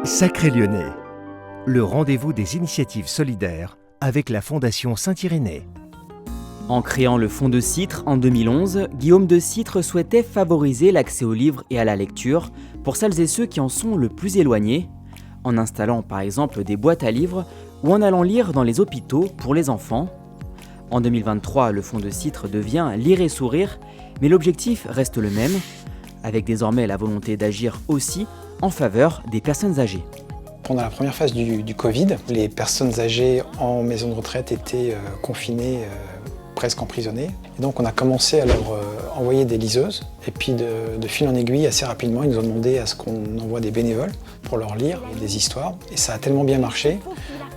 Sacré Lyonnais, le rendez-vous des initiatives solidaires avec la Fondation Saint-Irénée. En créant le Fonds de Citre en 2011, Guillaume de Citre souhaitait favoriser l'accès aux livres et à la lecture pour celles et ceux qui en sont le plus éloignés, en installant par exemple des boîtes à livres ou en allant lire dans les hôpitaux pour les enfants. En 2023, le Fonds de Citre devient Lire et Sourire, mais l'objectif reste le même, avec désormais la volonté d'agir aussi en faveur des personnes âgées. Pendant la première phase du Covid, les personnes âgées en maison de retraite étaient confinées, presque emprisonnées. Et donc on a commencé à leur envoyer des liseuses. Et puis de fil en aiguille, assez rapidement, ils nous ont demandé à ce qu'on envoie des bénévoles pour leur lire des histoires. Et ça a tellement bien marché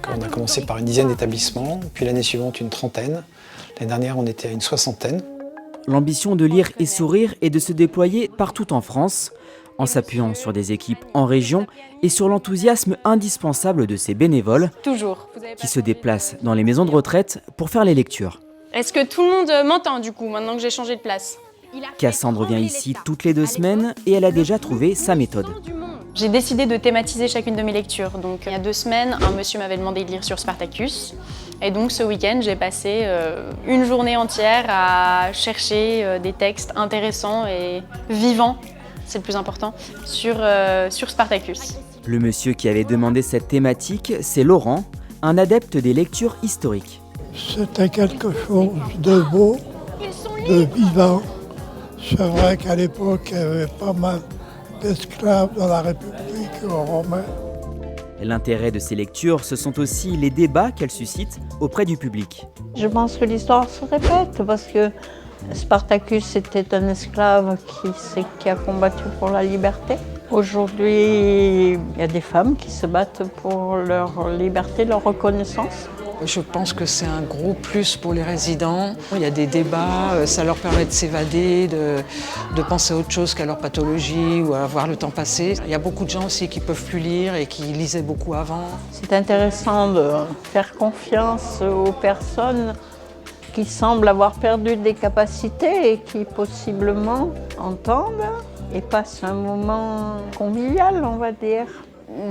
qu'on a commencé par une dizaine d'établissements, puis l'année suivante une trentaine. L'année dernière, on était à une soixantaine. L'ambition de Lire et Sourire est de se déployer partout en France, en s'appuyant sur des équipes en région et sur l'enthousiasme indispensable de ces bénévoles qui se déplacent dans les maisons de retraite pour faire les lectures. Est-ce que tout le monde m'entend du coup, maintenant que j'ai changé de place? Cassandre vient ici toutes les 2 semaines et elle a déjà trouvé sa méthode. J'ai décidé de thématiser chacune de mes lectures. Donc il y a 2 semaines, un monsieur m'avait demandé de lire sur Spartacus. Et donc ce week-end, j'ai passé une journée entière à chercher des textes intéressants et vivants, c'est le plus important, sur Spartacus. Le monsieur qui avait demandé cette thématique, c'est Laurent, un adepte des lectures historiques. C'était quelque chose de beau, de vivant. C'est vrai qu'à l'époque, il y avait pas mal d'esclaves dans la République romaine. L'intérêt de ces lectures, ce sont aussi les débats qu'elles suscitent auprès du public. Je pense que l'histoire se répète parce que Spartacus était un esclave qui a combattu pour la liberté. Aujourd'hui, il y a des femmes qui se battent pour leur liberté, leur reconnaissance. Je pense que c'est un gros plus pour les résidents. Il y a des débats, ça leur permet de s'évader, de penser à autre chose qu'à leur pathologie ou à voir le temps passer. Il y a beaucoup de gens aussi qui ne peuvent plus lire et qui lisaient beaucoup avant. C'est intéressant de faire confiance aux personnes qui semblent avoir perdu des capacités et qui possiblement entendent et passent un moment convivial, on va dire.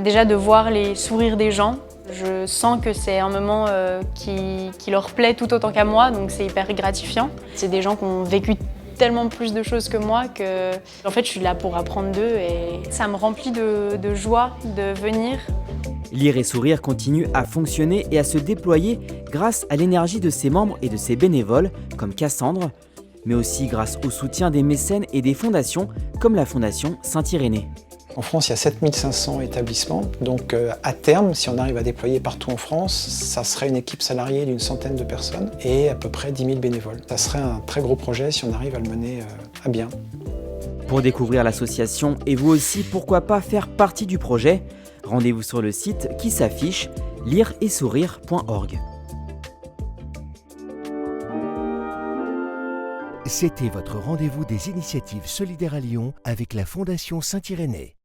Déjà de voir les sourires des gens, je sens que c'est un moment qui leur plaît tout autant qu'à moi, donc c'est hyper gratifiant. C'est des gens qui ont vécu tellement plus de choses que moi que en fait, je suis là pour apprendre d'eux et ça me remplit de joie de venir. Lire et Sourire continue à fonctionner et à se déployer grâce à l'énergie de ses membres et de ses bénévoles, comme Cassandre, mais aussi grâce au soutien des mécènes et des fondations, comme la Fondation Saint-Irénée. En France, il y a 7500 établissements, donc à terme, si on arrive à déployer partout en France, ça serait une équipe salariée d'une centaine de personnes et à peu près 10 000 bénévoles. Ça serait un très gros projet si on arrive à le mener à bien. Pour découvrir l'association et vous aussi, pourquoi pas faire partie du projet, rendez-vous sur le site qui s'affiche, lireetsourire.org. C'était votre rendez-vous des initiatives solidaires à Lyon avec la Fondation Saint-Irénée.